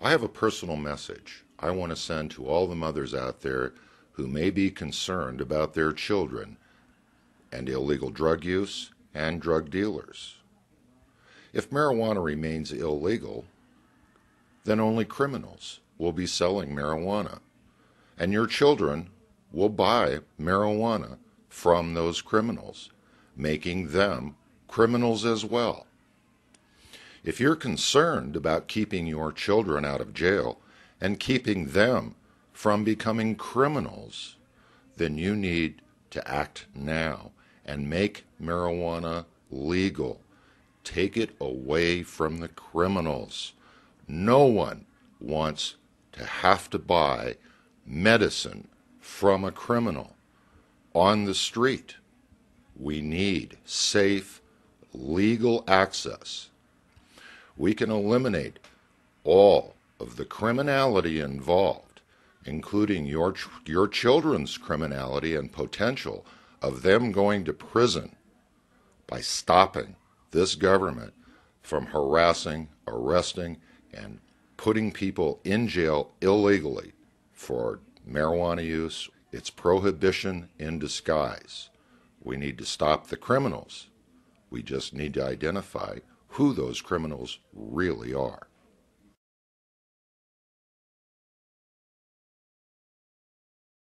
I have a personal message I want to send to all the mothers out there who may be concerned about their children and illegal drug use and drug dealers. If marijuana remains illegal, then only criminals will be selling marijuana, and your children will buy marijuana from those criminals, making them criminals as well. If you're concerned about keeping your children out of jail and keeping them from becoming criminals, then you need to act now and make marijuana legal. Take it away from the criminals. No one wants to have to buy medicine from a criminal on the street. We need safe, legal access. We can eliminate all of the criminality involved, including your children's criminality and potential of them going to prison, by stopping this government from harassing, arresting, and putting people in jail illegally for marijuana use. It's prohibition in disguise. We need to stop the criminals. We just need to identify who those criminals really are.